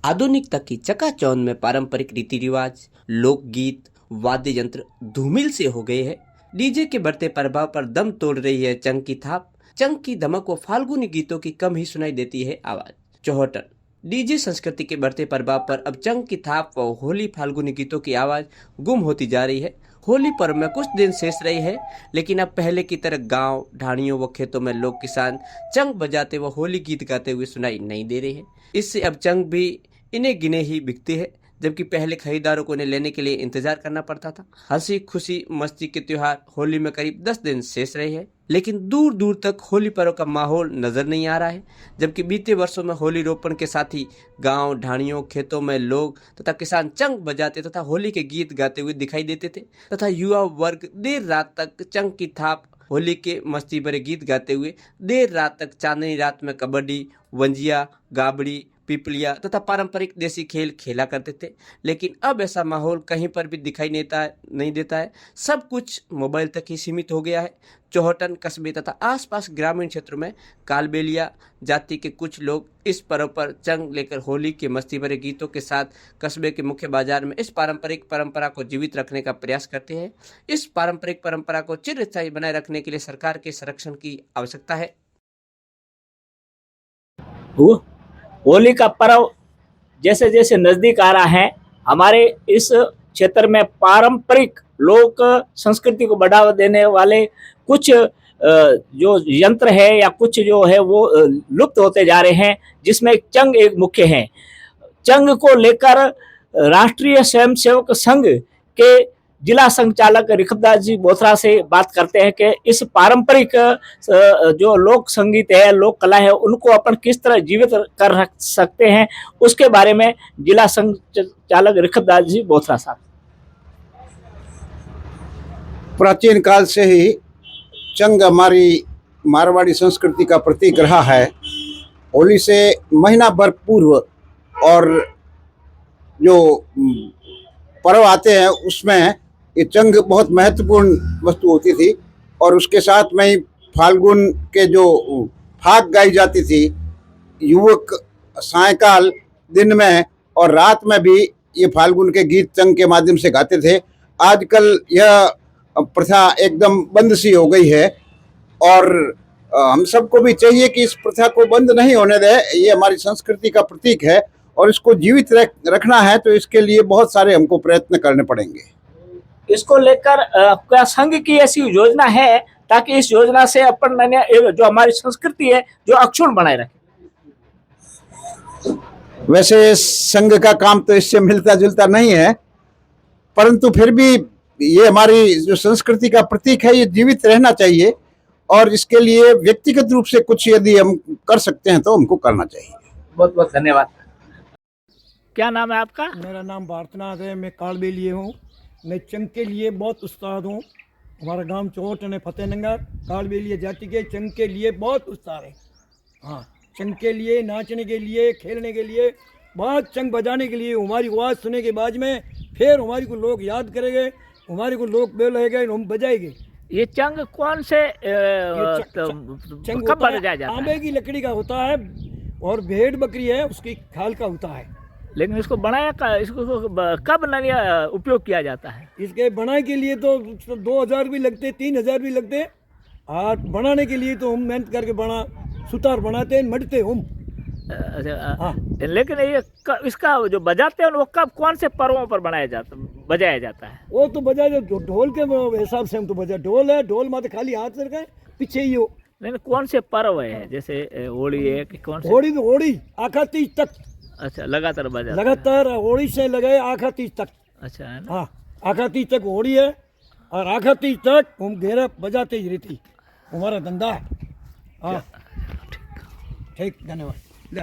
आधुनिकता की चकाचौंध में पारंपरिक रीति रिवाज, लोकगीत, वाद्य यंत्र धूमिल से हो गए हैं। डीजे के बढ़ते प्रभाव पर दम तोड़ रही है चंग की थाप। चंग की धमक व फाल्गुनी गीतों की कम ही सुनाई देती है आवाज। चौहटन डीजे संस्कृति के बढ़ते प्रभाव पर अब चंग की थाप व होली फाल्गुनी गीतों की आवाज गुम होती जा रही है। होली पर्व में कुछ दिन शेष रही है, लेकिन अब पहले की तरह गांव, ढाणियों व खेतों में लोग किसान चंग बजाते व होली गीत गाते हुए सुनाई नहीं दे रहे हैं। इससे अब चंग भी इन्हें गिने ही बिकते हैं, जबकि पहले खरीदारों को इन्हें लेने के लिए इंतजार करना पड़ता था। हंसी खुशी मस्ती के त्योहार होली में करीब 10 दिन शेष रहे हैं, लेकिन दूर दूर तक होली पर्व का माहौल नजर नहीं आ रहा है। जबकि बीते वर्षों में होली रोपण के साथ ही गांव, ढाणियों, खेतों में लोग तथा किसान चंग बजाते तथा होली के गीत गाते हुए दिखाई देते थे, तथा युवा वर्ग देर रात तक चंग की थाप, होली के मस्ती भरे गीत गाते हुए देर रात तक चांदनी रात में कबड्डी, वंजिया, गाबड़ी, पिपलिया तथा पारंपरिक देसी खेल खेला करते थे। लेकिन अब ऐसा माहौल कहीं पर भी दिखाई नहीं देता है। सब कुछ मोबाइल तक ही सीमित हो गया है। चौहटन कस्बे तथा आसपास ग्रामीण क्षेत्रों में कालबेलिया जाति के कुछ लोग इस पर्व पर चंग लेकर होली के मस्ती भरे गीतों के साथ कस्बे के मुख्य बाजार में इस पारंपरिक परंपरा को जीवित रखने का प्रयास करते हैं। इस पारंपरिक परंपरा को चिरस्थायी बनाए रखने के लिए सरकार के संरक्षण की आवश्यकता है। होली का पर्व जैसे जैसे नजदीक आ रहा है, हमारे इस क्षेत्र में पारंपरिक लोक संस्कृति को बढ़ावा देने वाले कुछ जो यंत्र है या कुछ जो है वो लुप्त होते जा रहे हैं, जिसमें चंग एक मुख्य है। चंग को लेकर राष्ट्रीय स्वयंसेवक संघ के जिला संचालक ऋखबदास जी बोथरा से बात करते हैं कि इस पारंपरिक जो लोक संगीत है, लोक कला है, उनको अपन किस तरह जीवित कर रख सकते हैं, उसके बारे में जिला संचालक ऋखबदास जी बोथरा साहब। प्राचीन काल से ही चंग हमारी मारवाड़ी संस्कृति का प्रतीक रहा है। होली से महीना भर पूर्व और जो पर्व आते हैं उसमें ये चंग बहुत महत्वपूर्ण वस्तु होती थी। और उसके साथ में ही फाल्गुन के जो फाग गाई जाती थी, युवक सायंकाल दिन में और रात में भी ये फाल्गुन के गीत चंग के माध्यम से गाते थे। आजकल यह प्रथा एकदम बंद सी हो गई है और हम सबको भी चाहिए कि इस प्रथा को बंद नहीं होने दें। ये हमारी संस्कृति का प्रतीक है और इसको जीवित रखना है, तो इसके लिए बहुत सारे हमको प्रयत्न करने पड़ेंगे। इसको लेकर क्या संघ की ऐसी योजना है ताकि इस योजना से अपन जो हमारी संस्कृति है जो अक्षुण्ण बनाए रखे? वैसे संघ का काम तो इससे मिलता जुलता नहीं है, परंतु फिर भी ये हमारी जो संस्कृति का प्रतीक है, ये जीवित रहना चाहिए और इसके लिए व्यक्तिगत रूप से कुछ यदि हम कर सकते हैं तो हमको करना चाहिए। बहुत बहुत धन्यवाद। क्या नाम है आपका? मेरा नाम भारतनाथ है। मैं कालबेलिए हूँ। मैं चंग के लिए बहुत उत्साह हूँ। हमारा गांव चौहटन है, फतेहनगर। कालबेलिया जाति के चंग के लिए बहुत उत्साह है। हाँ, चंग के लिए, नाचने के लिए, खेलने के लिए, बहुत चंग बजाने के लिए। हमारी आवाज़ सुनने के बाद में फिर हमारी को लोग याद करेंगे, हमारे को लोग बोलेंगे, हम बजाएंगे। ये चंग कौन से चंग कब बजाया जाता है? आंबे की लकड़ी का होता है और भेड़ बकरी है उसकी खाल का होता है। लेकिन इसको बनाया इसको कब उपयोग किया जाता है? इसके बनाने के लिए तो 2000 भी लगते, 3000 भी लगते। और बनाने के लिए तो हम मेहनत करके सुतार बनाते, मढ़ते हम। अच्छा, लेकिन ये इसका जो बजाते हैं वो कब, कौन से पर्वों पर बजाया जाता है? वो तो बजाया ढोल के हिसाब से हम तो बजा। ढोल है, ढोल माते खाली हाथ से रखे पीछे ही हो। लेकिन कौन से पर्व है, जैसे होली है कि कौन से? होली तो होली आखा तीज तक। अच्छा, लगातार बजा? लगातार होली से लगाए आखा तीज तक। अच्छा है ना? हाँ, आखा तीज तक होली है और आखा तीज तक हम घेरा बजाते ही रहती। हमारा धंधा है। हाँ, ठीक, धन्यवाद। ले।